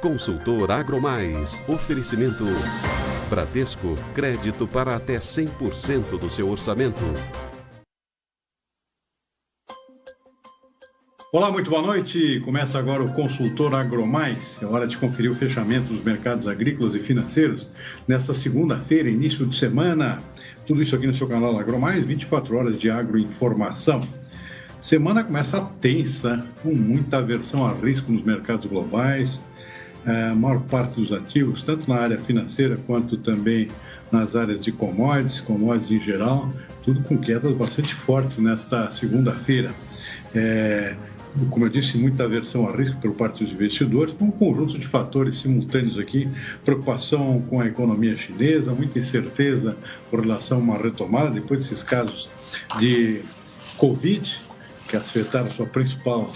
Consultor AgroMais. Oferecimento Bradesco. Crédito para até 100% do seu orçamento. Olá, muito boa noite. Começa agora o Consultor AgroMais. É hora de conferir o fechamento dos mercados agrícolas e financeiros nesta segunda-feira, início de semana. Tudo isso aqui no seu canal AgroMais, 24 horas de agroinformação. Semana começa tensa, com muita aversão a risco nos mercados globais. A maior parte dos ativos, tanto na área financeira quanto também nas áreas de commodities em geral, tudo com quedas bastante fortes nesta segunda-feira. Como eu disse, muita aversão a risco por parte dos investidores, com um conjunto de fatores simultâneos aqui, preocupação com a economia chinesa, muita incerteza com relação a uma retomada depois desses casos de Covid, que afetaram sua principal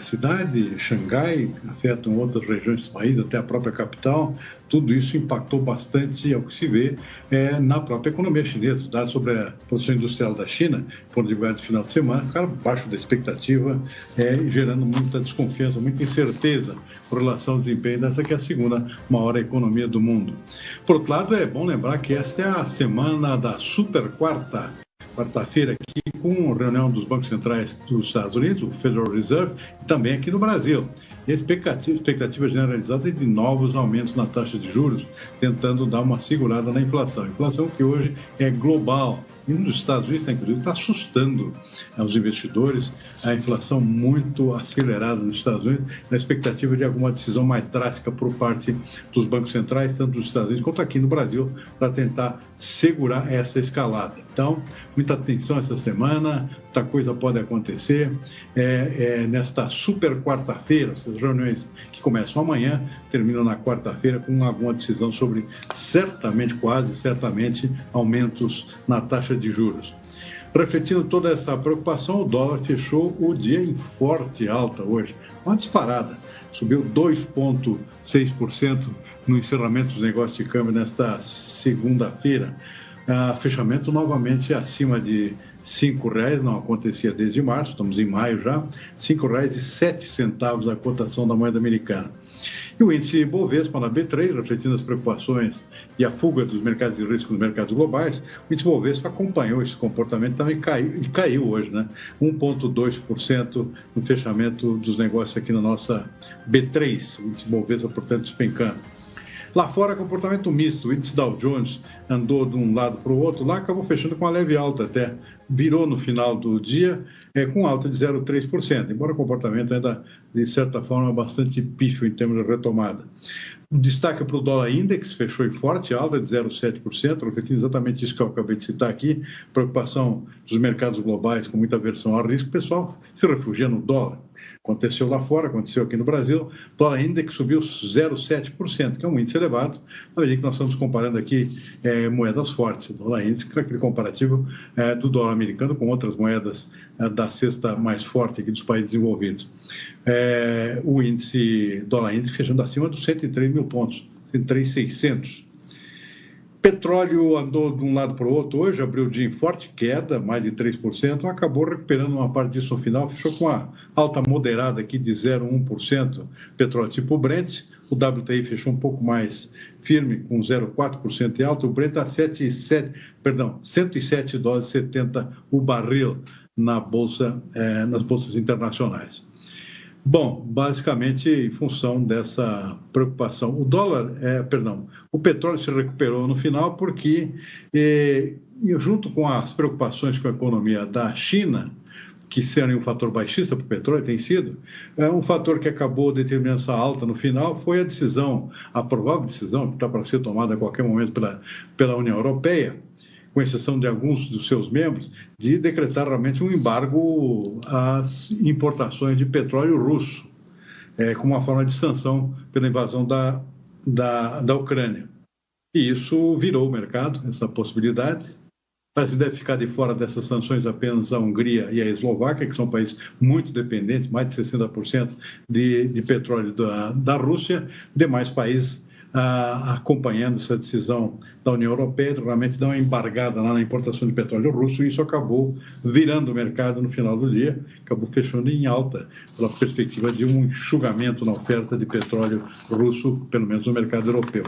cidade, Xangai, afetam outras regiões do país, até a própria capital. Tudo isso impactou bastante, ao que se vê, na própria economia chinesa. Os dados sobre a produção industrial da China foram divulgados no final de semana, ficaram abaixo da expectativa, gerando muita desconfiança, muita incerteza com relação ao desempenho dessa que é a segunda maior economia do mundo. Por outro lado, é bom lembrar que esta é a semana da super quarta-feira aqui, com a reunião dos bancos centrais dos Estados Unidos, o Federal Reserve, e também aqui no Brasil. E a expectativa generalizada é de novos aumentos na taxa de juros, tentando dar uma segurada na inflação. A inflação que hoje é global. E nos Estados Unidos, inclusive, está assustando os investidores, a inflação muito acelerada nos Estados Unidos, na expectativa de alguma decisão mais drástica por parte dos bancos centrais, tanto dos Estados Unidos quanto aqui no Brasil, para tentar segurar essa escalada. Então, muita atenção essa semana, muita coisa pode acontecer. Nesta super quarta-feira, essas reuniões que começam amanhã, terminam na quarta-feira com alguma decisão sobre, quase certamente, aumentos na taxa de juros. Refletindo toda essa preocupação, o dólar fechou o dia em forte alta hoje, uma disparada, subiu 2,6% no encerramento dos negócios de câmbio nesta segunda-feira. Fechamento novamente acima de R$ 5,00, não acontecia desde março, estamos em maio já, R$ 5,07 a cotação da moeda americana. E o índice Bovespa na B3, refletindo as preocupações e a fuga dos mercados de risco nos mercados globais, o índice Bovespa acompanhou esse comportamento, também caiu hoje, 1,2% no fechamento dos negócios aqui na nossa B3, o índice Bovespa, portanto, despencando. Lá fora, comportamento misto. O índice Dow Jones andou de um lado para o outro, lá acabou fechando com uma leve alta até. Virou no final do dia com alta de 0,3%, embora o comportamento ainda, de certa forma, bastante pífio em termos de retomada. O destaque para o dólar index, fechou em forte alta de 0,7%, refletindo exatamente isso que eu acabei de citar aqui, preocupação dos mercados globais com muita aversão ao risco, o pessoal se refugia no dólar. Aconteceu lá fora, aconteceu aqui no Brasil, o dólar index subiu 0,7%, que é um índice elevado, na medida que nós estamos comparando aqui moedas fortes. O dólar índice, que é aquele comparativo do dólar americano com outras moedas da cesta mais forte aqui dos países desenvolvidos. O índice dólar índice fechando acima dos 103 mil pontos, 103.600. Petróleo andou de um lado para o outro hoje, abriu o dia em forte queda, mais de 3%, acabou recuperando uma parte disso no final, fechou com uma alta moderada aqui de 0,1%, petróleo tipo Brent, o WTI fechou um pouco mais firme, com 0,4% de alta, o Brent a $107,70 o barril nas bolsas internacionais. Bom, basicamente em função dessa preocupação, o petróleo se recuperou no final porque, junto com as preocupações com a economia da China, que seria um fator baixista para o petróleo, tem sido, um fator que acabou determinando essa alta no final foi a provável decisão, que está para ser tomada a qualquer momento pela União Europeia, com exceção de alguns dos seus membros, de decretar realmente um embargo às importações de petróleo russo, como uma forma de sanção pela invasão da Ucrânia. E isso virou o mercado, essa possibilidade. Parece que deve ficar de fora dessas sanções apenas a Hungria e a Eslováquia, que são países muito dependentes, mais de 60% de petróleo da Rússia. Demais países acompanhando essa decisão da União Europeia, realmente dá uma embargada lá na importação de petróleo russo, e isso acabou virando o mercado no final do dia, acabou fechando em alta, pela perspectiva de um enxugamento na oferta de petróleo russo, pelo menos no mercado europeu.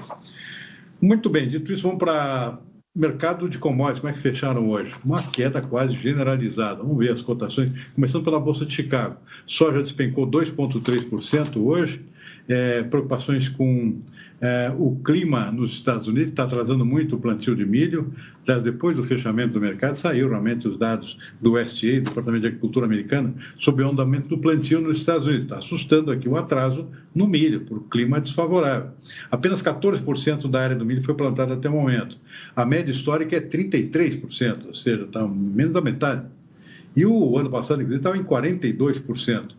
Muito bem, dito isso, vamos para mercado de commodities. Como é que fecharam hoje? Uma queda quase generalizada. Vamos ver as cotações, começando pela Bolsa de Chicago. Soja despencou 2,3% hoje. Preocupações com o clima nos Estados Unidos, está atrasando muito o plantio de milho. Aliás, depois do fechamento do mercado, saíram realmente os dados do USDA, do Departamento de Agricultura americano, sobre o andamento do plantio nos Estados Unidos. Está assustando aqui o atraso no milho, por clima desfavorável. Apenas 14% da área do milho foi plantada até o momento. A média histórica é 33%, ou seja, está menos da metade. E o ano passado, inclusive, estava em 42%.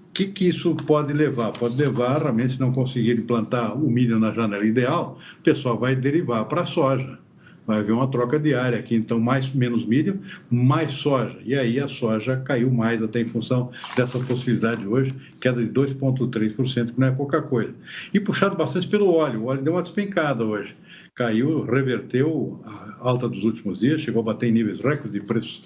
O que isso pode levar? Pode levar, realmente, se não conseguirem plantar o milho na janela ideal, o pessoal vai derivar para a soja. Vai haver uma troca de área aqui, então menos milho, mais soja. E aí a soja caiu mais até em função dessa possibilidade hoje, queda de 2,3%, que não é pouca coisa. E puxado bastante pelo óleo. O óleo deu uma despencada hoje. Caiu, reverteu a alta dos últimos dias, chegou a bater em níveis recordes de preços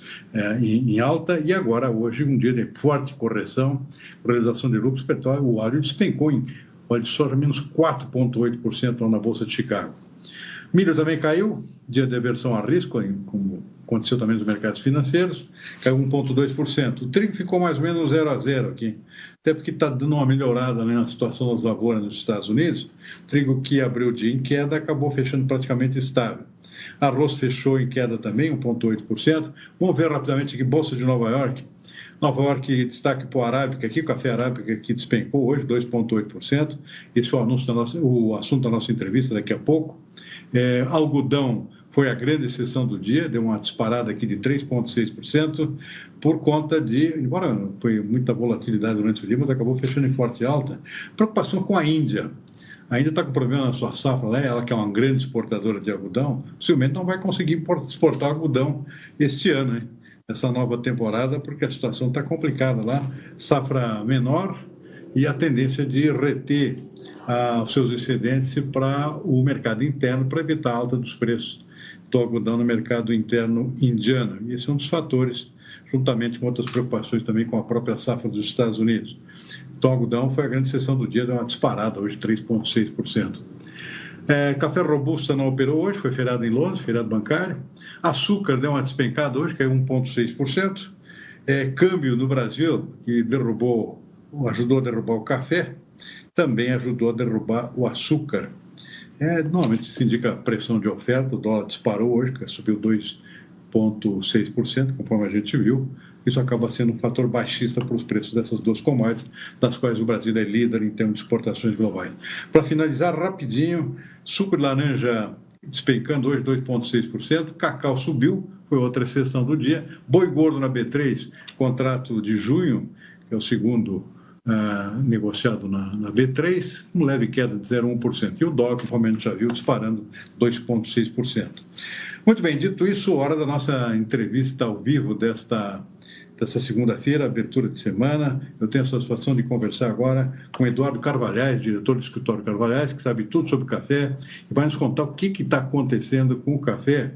em alta, e agora, hoje, um dia de forte correção, realização de lucros, o óleo despencou em óleo de soja menos 4,8% lá na Bolsa de Chicago. Milho também caiu, dia de aversão a risco, como aconteceu também nos mercados financeiros, caiu 1,2%. O trigo ficou mais ou menos 0 a 0 aqui, até porque está dando uma melhorada, né, na situação das lavouras nos Estados Unidos. Trigo que abriu o dia em queda acabou fechando praticamente estável. Arroz fechou em queda também, 1,8%. Vamos ver rapidamente aqui, Bolsa de Nova York. Nova York, destaque para o Arábica aqui, o café Arábica que despencou hoje, 2,8%. Esse foi o assunto da nossa entrevista daqui a pouco. Algodão foi a grande exceção do dia, deu uma disparada aqui de 3,6%, por conta de, embora foi muita volatilidade durante o dia, mas acabou fechando em forte alta. Preocupação com a Índia. A Índia está com problema na sua safra, né? Ela que é uma grande exportadora de algodão, possivelmente não vai conseguir exportar algodão este ano, hein? Essa nova temporada, porque a situação está complicada lá, safra menor e a tendência de reter os seus excedentes para o mercado interno, para evitar a alta dos preços do algodão no mercado interno indiano. E esse é um dos fatores, juntamente com outras preocupações também com a própria safra dos Estados Unidos. Então, o algodão foi a grande sessão do dia, deu uma disparada hoje, 3,6%. Café Robusta não operou hoje, foi feriado em Londres, feriado bancário. Açúcar deu uma despencada hoje, caiu 1,6%. Câmbio no Brasil, que ajudou a derrubar o café, também ajudou a derrubar o açúcar. Normalmente se indica pressão de oferta, o dólar disparou hoje, subiu 2,6%, conforme a gente viu. Isso acaba sendo um fator baixista para os preços dessas duas commodities, das quais o Brasil é líder em termos de exportações globais. Para finalizar, rapidinho, suco de laranja despencando hoje 2,6%, cacau subiu, foi outra exceção do dia, boi gordo na B3, contrato de junho, que é o segundo negociado na B3, uma leve queda de 0,1%. E o dólar, conforme a gente já viu, disparando 2,6%. Muito bem, dito isso, hora da nossa entrevista ao vivo dessa segunda-feira, abertura de semana. Eu tenho a satisfação de conversar agora com Eduardo Carvalhais, diretor do Escritório Carvalhais, que sabe tudo sobre café e vai nos contar o que está acontecendo com o café,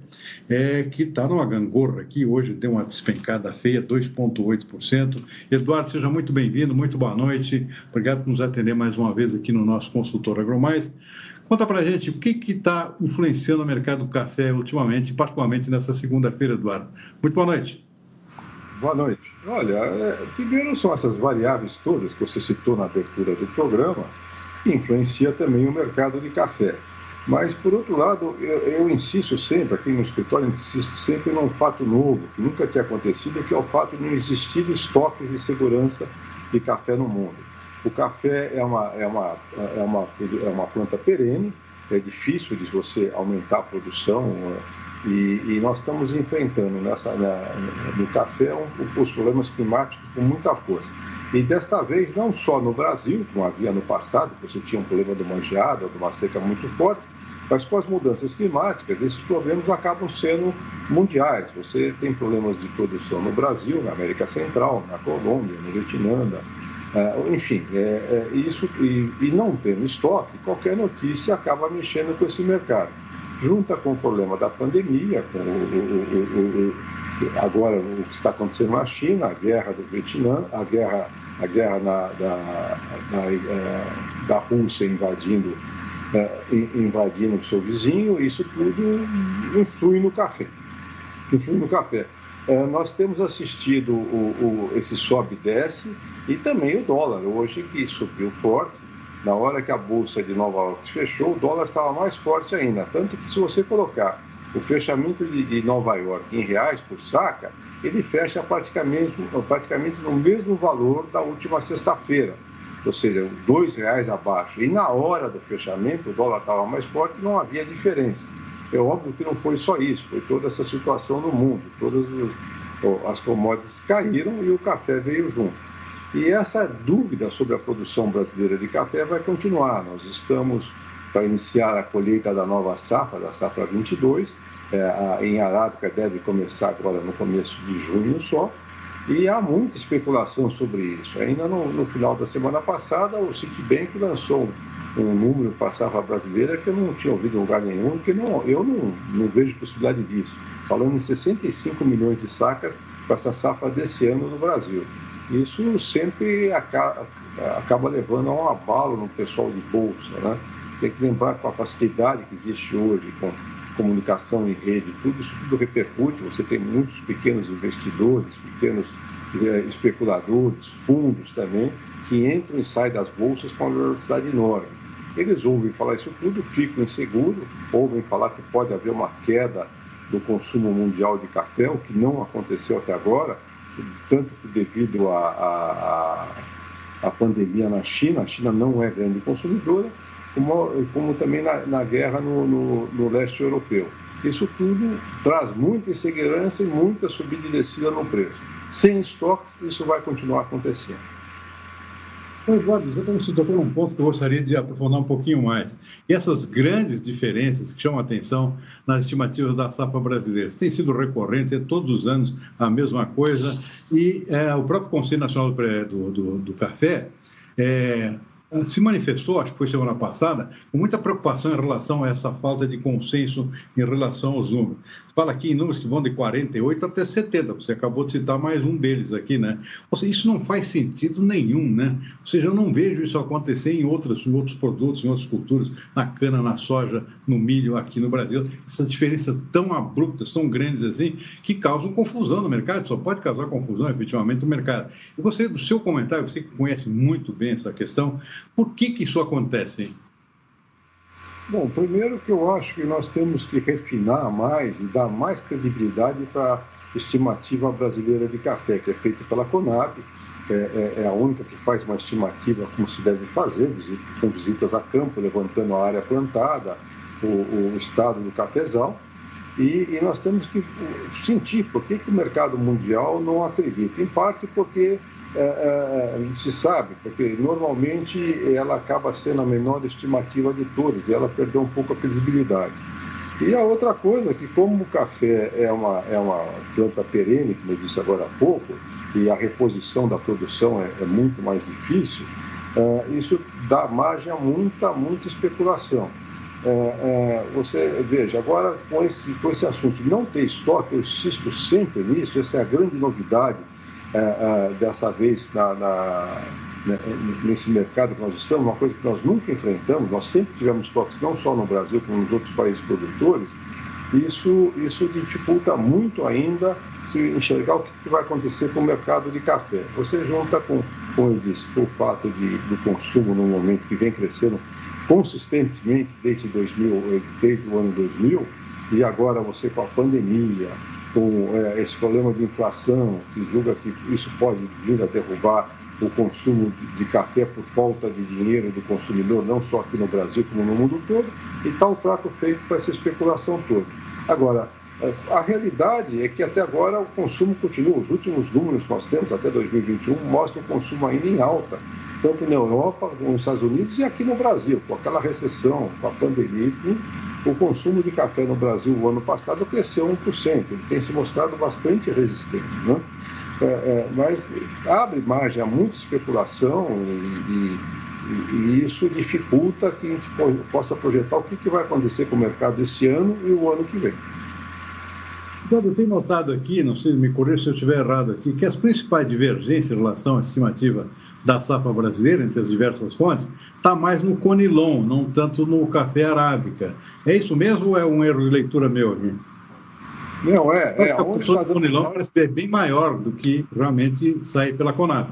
que está numa gangorra aqui. Hoje deu uma despencada feia, 2,8%. Eduardo, seja muito bem-vindo, muito boa noite. Obrigado por nos atender mais uma vez aqui no nosso Consultor AgroMais. Conta para a gente o que está influenciando o mercado do café ultimamente, particularmente nessa segunda-feira, Eduardo. Muito boa noite. Boa noite. Olha, primeiro são essas variáveis todas que você citou na abertura do programa, que influencia também o mercado de café. Mas, por outro lado, eu insisto sempre, aqui no escritório, insisto sempre num fato novo, que nunca tinha acontecido, que é o fato de não existir estoques de segurança de café no mundo. O café é uma planta perene, é difícil de você aumentar a produção, e nós estamos enfrentando no café os problemas climáticos com muita força. E desta vez, não só no Brasil, como havia no passado, que você tinha um problema de uma geada, de uma seca muito forte, mas com as mudanças climáticas, esses problemas acabam sendo mundiais. Você tem problemas de produção no Brasil, na América Central, na Colômbia, no Vietnã, Enfim, isso, e não tendo estoque, qualquer notícia acaba mexendo com esse mercado. Junta com o problema da pandemia, com agora o que está acontecendo na China, a guerra do Vietnã, a guerra da Rússia invadindo o seu vizinho, isso tudo influi no café. Nós temos assistido esse sobe e desce, e também o dólar, hoje, que subiu forte. Na hora que a Bolsa de Nova York fechou, o dólar estava mais forte ainda. Tanto que, se você colocar o fechamento de Nova York em reais por saca, ele fecha praticamente no mesmo valor da última sexta-feira, ou seja, R$2 abaixo. E na hora do fechamento, o dólar estava mais forte e não havia diferença. É óbvio que não foi só isso, foi toda essa situação no mundo. Todas as commodities caíram e o café veio junto. E essa dúvida sobre a produção brasileira de café vai continuar. Nós estamos para iniciar a colheita da nova safra, da safra 22. Em Arábica deve começar agora no começo de junho só. E há muita especulação sobre isso. Ainda no final da semana passada, o Citibank lançou um número para a safra brasileira que eu não tinha ouvido em lugar nenhum, porque eu não vejo possibilidade disso. Falando em 65 milhões de sacas para essa safra desse ano no Brasil. Isso sempre acaba levando a um abalo no pessoal de bolsa, né? Tem que lembrar com a facilidade que existe hoje, com comunicação em rede, isso tudo repercute. Você tem muitos pequenos investidores, pequenos especuladores, fundos também, que entram e saem das bolsas com uma velocidade enorme. Eles ouvem falar isso tudo, ficam inseguros, ouvem falar que pode haver uma queda do consumo mundial de café, o que não aconteceu até agora, tanto devido à pandemia na China. A China não é grande consumidora, como também na guerra no leste europeu. Isso tudo traz muita insegurança e muita subida e descida no preço. Sem estoques, isso vai continuar acontecendo. Eduardo, exatamente, você tocou num ponto que eu gostaria de aprofundar um pouquinho mais. E essas grandes diferenças que chamam a atenção nas estimativas da safra brasileira. Isso tem sido recorrente, todos os anos a mesma coisa. E o próprio Conselho Nacional do Café se manifestou, acho que foi semana passada, com muita preocupação em relação a essa falta de consenso em relação aos números. Fala aqui em números que vão de 48 até 70, você acabou de citar mais um deles aqui, né? Ou seja, isso não faz sentido nenhum, né? Ou seja, eu não vejo isso acontecer em outros produtos, em outras culturas, na cana, na soja, no milho aqui no Brasil. Essas diferenças tão abruptas, tão grandes assim, que causam confusão no mercado, só pode causar confusão efetivamente no mercado. Eu gostaria do seu comentário, você que conhece muito bem essa questão, por que isso acontece, hein? Bom, primeiro que eu acho que nós temos que refinar mais e dar mais credibilidade para a estimativa brasileira de café, que é feita pela Conab, é a única que faz uma estimativa como se deve fazer, com visitas a campo, levantando a área plantada, o estado do cafezal, e nós temos que sentir por que o mercado mundial não acredita, em parte porque se sabe, porque normalmente ela acaba sendo a menor estimativa de todas e ela perdeu um pouco a credibilidade. E a outra coisa, que como o café é uma planta perene, como eu disse agora há pouco, e a reposição da produção é muito mais difícil, isso dá margem a muita especulação. Você veja, agora com esse assunto de não ter estoque, eu insisto sempre nisso, essa é a grande novidade dessa vez nesse mercado que nós estamos, uma coisa que nós nunca enfrentamos. Nós sempre tivemos estoques, não só no Brasil, como nos outros países produtores. Isso dificulta muito ainda se enxergar o que vai acontecer com o mercado de café. Você junta como eu disse, com o fato do consumo no momento que vem crescendo consistentemente desde o ano 2000, e agora você com a pandemia, com esse problema de inflação, se julga que isso pode vir a derrubar o consumo de café por falta de dinheiro do consumidor, não só aqui no Brasil, como no mundo todo, e está o prato feito para essa especulação toda. Agora, a realidade é que até agora o consumo continua. Os últimos números que nós temos, até 2021, mostram o consumo ainda em alta, tanto na Europa, como nos Estados Unidos e aqui no Brasil. Com aquela recessão, com a pandemia, o consumo de café no Brasil o ano passado cresceu 1%. Ele tem se mostrado bastante resistente, né? mas abre margem a muita especulação e isso dificulta que a gente possa projetar o que vai acontecer com o mercado esse ano e o ano que vem. Então, eu tenho notado aqui, não sei, me corrija se eu estiver errado aqui, que as principais divergências em relação à estimativa da safra brasileira, entre as diversas fontes, está mais no Conilon, não tanto no café arábica. É isso mesmo ou é um erro de leitura meu aqui? Não, a produção do Conilon parece ser bem maior do que realmente sai pela Conab.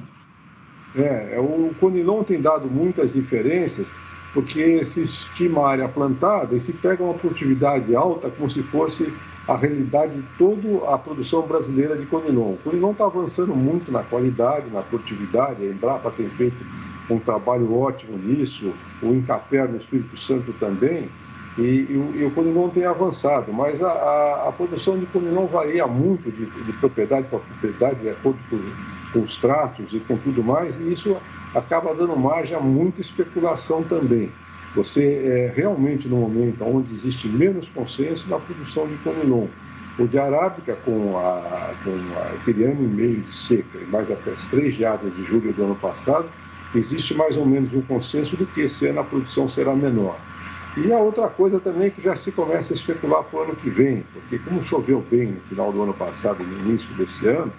O Conilon tem dado muitas diferenças, porque se estima a área plantada e se pega uma produtividade alta como se fosse a realidade de toda a produção brasileira de Conilon. O Conilon está avançando muito na qualidade, na produtividade, a Embrapa tem feito um trabalho ótimo nisso, o Incaper no Espírito Santo também, e o Conilon tem avançado, mas a produção de Conilon varia muito de propriedade para propriedade, de acordo com os tratos e com tudo mais, e isso acaba dando margem a muita especulação também. Você realmente no momento onde existe menos consenso na produção de Conilon. O de Arábica, com aquele ano e meio de seca e mais até as 3 geadas de julho do ano passado, existe mais ou menos um consenso de que esse ano a produção será menor. E a outra coisa também que já se começa a especular para o ano que vem, porque como choveu bem no final do ano passado e no início desse ano,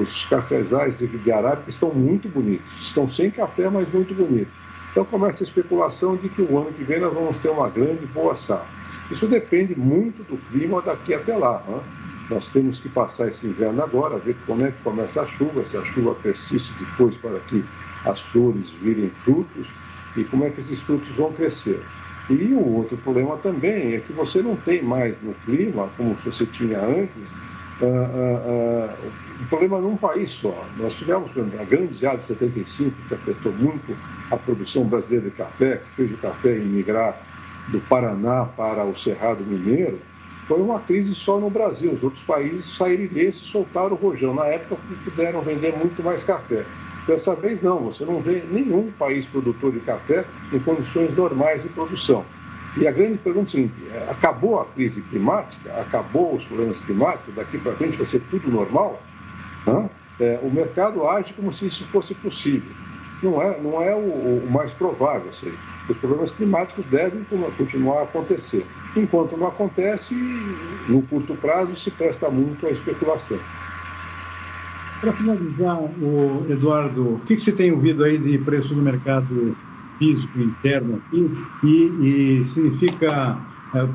os cafezais de Arábica estão muito bonitos, estão sem café, mas muito bonitos. Então começa a especulação de que o ano que vem nós vamos ter uma grande boa safra. Isso depende muito do clima daqui até lá, né? Nós temos que passar esse inverno agora, ver como é que começa a chuva, se a chuva persiste depois para que as flores virem frutos e como é que esses frutos vão crescer. E o outro problema também é que você não tem mais no clima, como você tinha antes, um problema num país só. Nós tivemos a grande geada de 75, que afetou muito a produção brasileira de café, que fez o café migrar do Paraná para o Cerrado Mineiro. Foi uma crise só no Brasil. Os outros países saíram desse e soltaram o rojão. Na época, puderam vender muito mais café. Dessa vez, não. Você não vê nenhum país produtor de café em condições normais de produção. E a grande pergunta é a seguinte: acabou a crise climática? Acabou os problemas climáticos? Daqui para frente vai ser tudo normal? O mercado age como se isso fosse possível. Não é o mais provável. Ou seja, os problemas climáticos devem continuar a acontecer. Enquanto não acontece, no curto prazo se presta muito à especulação. Para finalizar, Eduardo, o que você tem ouvido aí de preço no mercado físico interno aqui e significa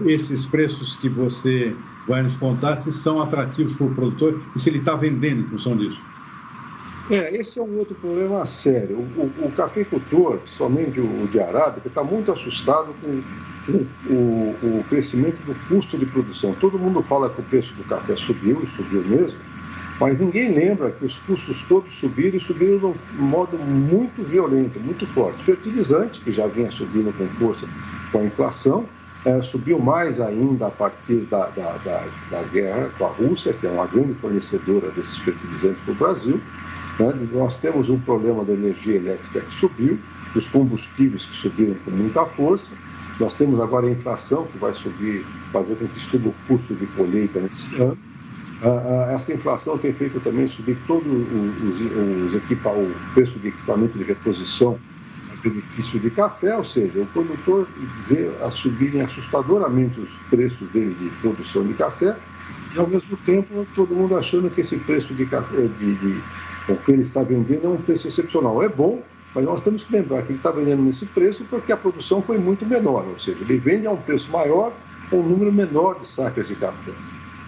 esses preços que você vai nos contar se são atrativos para o produtor e se ele está vendendo em função disso? Esse é um outro problema sério. O cafeicultor, principalmente o de Arábica, está muito assustado com o crescimento do custo de produção. Todo mundo fala que o preço do café subiu, e subiu mesmo, mas ninguém lembra que os custos todos subiram e subiram de um modo muito violento, muito forte. Fertilizante, que já vinha subindo com força com a inflação, subiu mais ainda a partir da guerra com a Rússia, que é uma grande fornecedora desses fertilizantes para o Brasil. Nós temos um problema da energia elétrica que subiu, dos combustíveis que subiram com muita força. Nós temos agora a inflação que vai subir, fazer com que suba o custo de colheita nesse ano. Essa inflação tem feito também subir todo o preço de equipamento de reposição a benefício de café, ou seja, o produtor vê subirem assustadoramente os preços dele de produção de café e, ao mesmo tempo, todo mundo achando que esse preço de café que ele está vendendo é um preço excepcional. É bom, mas nós temos que lembrar que ele está vendendo nesse preço porque a produção foi muito menor, ou seja, ele vende a um preço maior com um número menor de sacas de café.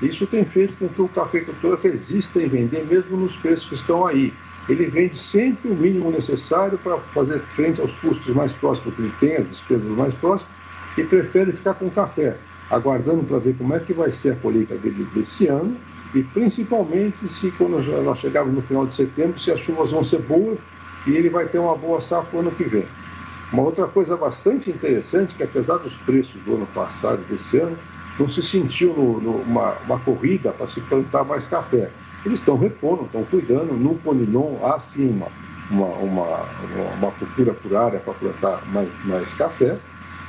Isso tem feito com que o cafeicultor resista em vender mesmo nos preços que estão aí. Ele vende sempre o mínimo necessário para fazer frente aos custos mais próximos que ele tem, as despesas mais próximas, e prefere ficar com o café, aguardando para ver como é que vai ser a colheita dele desse ano e principalmente se quando nós chegarmos no final de setembro, se as chuvas vão ser boas e ele vai ter uma boa safra no ano que vem. Uma outra coisa bastante interessante, que apesar dos preços do ano passado e desse ano, não se sentiu uma corrida para se plantar mais café. Eles estão repondo, estão cuidando. No Conilon há sim uma cultura por área para plantar mais café,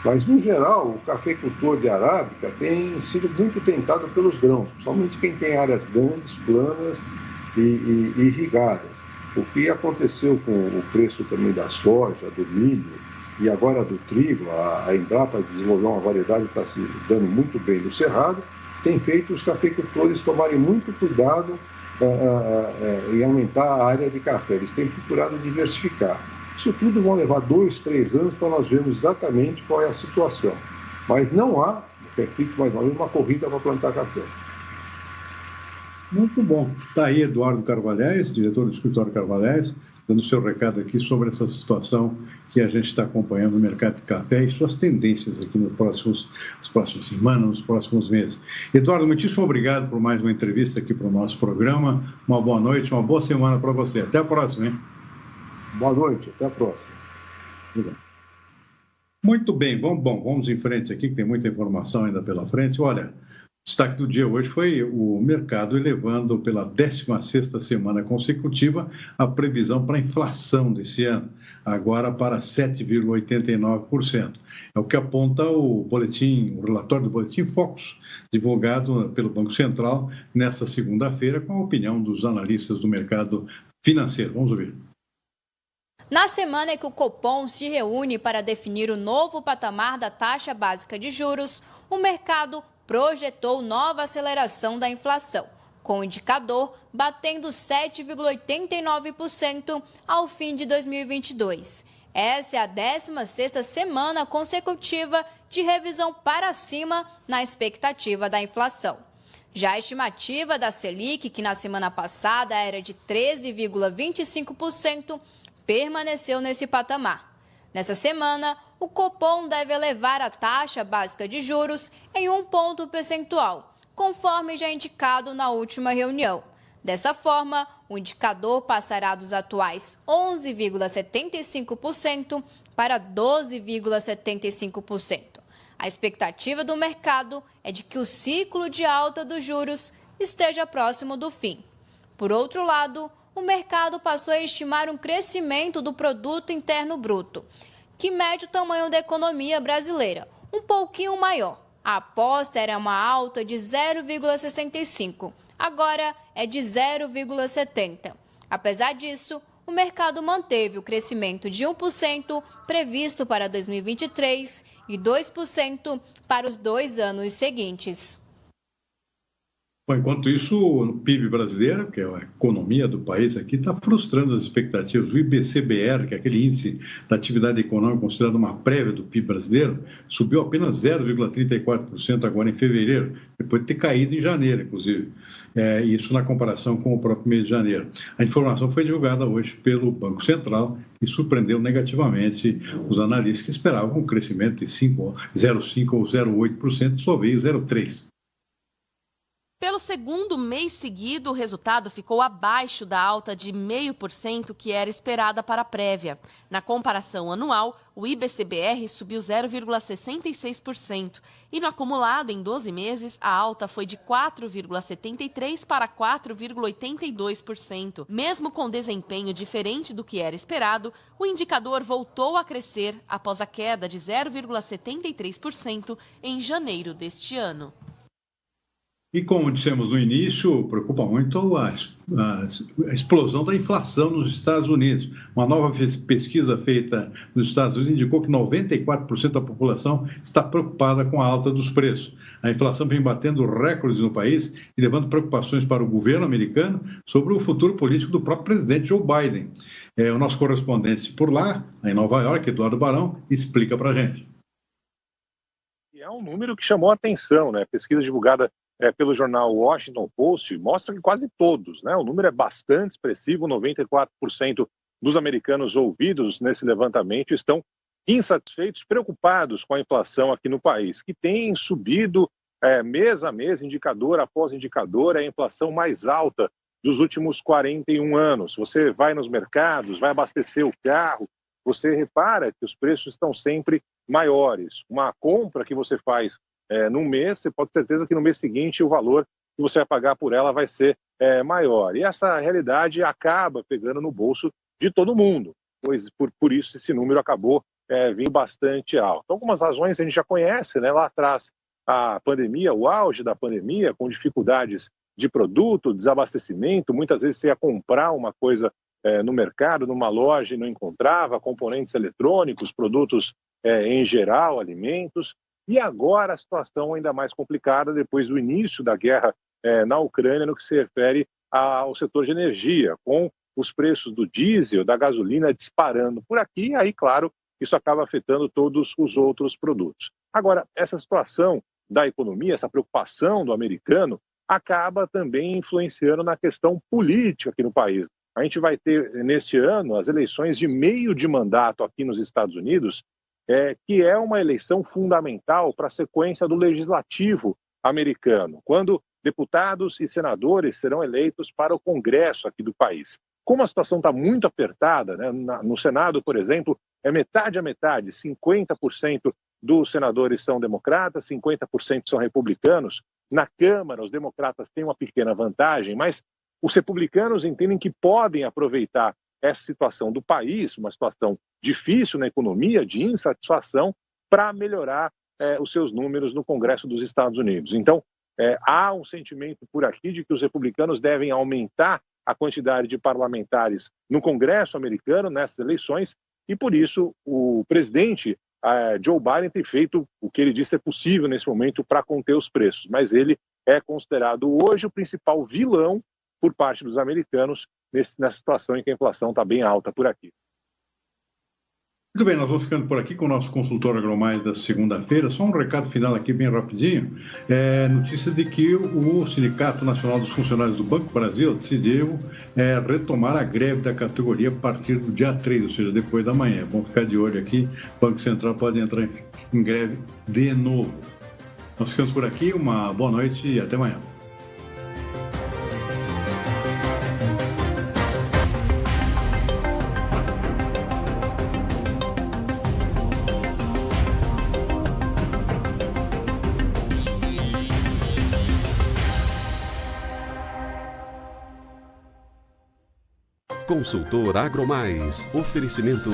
mas no geral o cafeicultor de Arábica tem sido muito tentado pelos grãos, principalmente quem tem áreas grandes, planas e irrigadas. O que aconteceu com o preço também da soja, do milho e agora do trigo, a Embrapa desenvolveu uma variedade que está se dando muito bem no Cerrado, tem feito os cafeicultores tomarem muito cuidado em aumentar a área de café. Eles têm procurado diversificar. Isso tudo vai levar 2, 3 anos para nós vermos exatamente qual é a situação. Mas não há, repito mais uma vez, uma corrida para plantar café. Muito bom. Está aí Eduardo Carvalhais, diretor do Escritório Carvalhais, dando seu recado aqui sobre essa situação que a gente está acompanhando no mercado de café e suas tendências aqui nas próximas semanas, nos próximos meses. Eduardo, muitíssimo obrigado por mais uma entrevista aqui para o nosso programa. Uma boa noite, uma boa semana para você. Até a próxima, hein? Boa noite, até a próxima. Muito bem, vamos em frente aqui, que tem muita informação ainda pela frente. Olha, o destaque do dia hoje foi o mercado elevando pela 16ª semana consecutiva a previsão para a inflação desse ano, agora para 7,89%. É o que aponta o relatório do Boletim Focus, divulgado pelo Banco Central nesta segunda-feira, com a opinião dos analistas do mercado financeiro. Vamos ouvir. Na semana em que o Copom se reúne para definir o novo patamar da taxa básica de juros, o mercado projetou nova aceleração da inflação, com o indicador batendo 7,89% ao fim de 2022. Essa é a 16ª semana consecutiva de revisão para cima na expectativa da inflação. Já a estimativa da Selic, que na semana passada era de 13,25%, permaneceu nesse patamar. Nessa semana, o Copom deve elevar a taxa básica de juros em 1 ponto percentual, conforme já indicado na última reunião. Dessa forma, o indicador passará dos atuais 11,75% para 12,75%. A expectativa do mercado é de que o ciclo de alta dos juros esteja próximo do fim. Por outro lado, o mercado passou a estimar um crescimento do Produto Interno Bruto, que mede o tamanho da economia brasileira, um pouquinho maior. A aposta era uma alta de 0,65, agora é de 0,70. Apesar disso, o mercado manteve o crescimento de 1% previsto para 2023 e 2% para os 2 anos seguintes. Bom, enquanto isso, o PIB brasileiro, que é a economia do país aqui, está frustrando as expectativas. O IBCBR, que é aquele índice da atividade econômica considerado uma prévia do PIB brasileiro, subiu apenas 0,34% agora em fevereiro, depois de ter caído em janeiro, inclusive. Isso na comparação com o próprio mês de janeiro. A informação foi divulgada hoje pelo Banco Central e surpreendeu negativamente os analistas que esperavam um crescimento de 0,5% ou 0,8%, só veio 0,3%. Pelo segundo mês seguido, o resultado ficou abaixo da alta de 0,5% que era esperada para a prévia. Na comparação anual, o IBCBR subiu 0,66% e no acumulado em 12 meses, a alta foi de 4,73% para 4,82%. Mesmo com desempenho diferente do que era esperado, o indicador voltou a crescer após a queda de 0,73% em janeiro deste ano. E como dissemos no início, preocupa muito a explosão da inflação nos Estados Unidos. Uma nova pesquisa feita nos Estados Unidos indicou que 94% da população está preocupada com a alta dos preços. A inflação vem batendo recordes no país e levando preocupações para o governo americano sobre o futuro político do próprio presidente Joe Biden. O nosso correspondente por lá, em Nova York, Eduardo Barão, explica para a gente. É um número que chamou a atenção, né? Pesquisa divulgada pelo jornal Washington Post mostra que quase todos, né? O número é bastante expressivo, 94% dos americanos ouvidos nesse levantamento estão insatisfeitos, preocupados com a inflação aqui no país, que tem subido mês a mês, indicador após indicador, é a inflação mais alta dos últimos 41 anos. Você vai nos mercados, vai abastecer o carro, você repara que os preços estão sempre maiores. Uma compra que você faz num mês, você pode ter certeza que no mês seguinte o valor que você vai pagar por ela vai ser maior. E essa realidade acaba pegando no bolso de todo mundo, pois por isso esse número acabou vindo bastante alto. Algumas razões a gente já conhece, né? Lá atrás, a pandemia, o auge da pandemia, com dificuldades de produto, desabastecimento. Muitas vezes você ia comprar uma coisa no mercado, numa loja, e não encontrava componentes eletrônicos, produtos em geral, alimentos. E agora a situação ainda mais complicada depois do início da guerra na Ucrânia, no que se refere ao setor de energia, com os preços do diesel, da gasolina disparando por aqui, e aí, claro, isso acaba afetando todos os outros produtos. Agora, essa situação da economia, essa preocupação do americano, acaba também influenciando na questão política aqui no país. A gente vai ter, neste ano, as eleições de meio de mandato aqui nos Estados Unidos, que é uma eleição fundamental para a sequência do legislativo americano, quando deputados e senadores serão eleitos para o Congresso aqui do país. Como a situação está muito apertada, né, no Senado, por exemplo, é metade a metade, 50% dos senadores são democratas, 50% são republicanos. Na Câmara, os democratas têm uma pequena vantagem, mas os republicanos entendem que podem aproveitar essa situação do país, uma situação difícil na economia, de insatisfação, para melhorar os seus números no Congresso dos Estados Unidos. Então, há um sentimento por aqui de que os republicanos devem aumentar a quantidade de parlamentares no Congresso americano nessas eleições, e por isso o presidente Joe Biden tem feito o que ele disse ser possível nesse momento para conter os preços, mas ele é considerado hoje o principal vilão por parte dos americanos nessa situação em que a inflação está bem alta por aqui. Muito bem, nós vamos ficando por aqui com o nosso consultor agromais da segunda-feira. Só um recado final aqui bem rapidinho. Notícia de que o Sindicato Nacional dos Funcionários do Banco Brasil decidiu retomar a greve da categoria a partir do dia 3, ou seja, depois da manhã. É bom ficar de olho aqui, o Banco Central pode entrar em greve de novo. Nós ficamos por aqui, uma boa noite e até amanhã. Consultor AgroMais. Oferecimento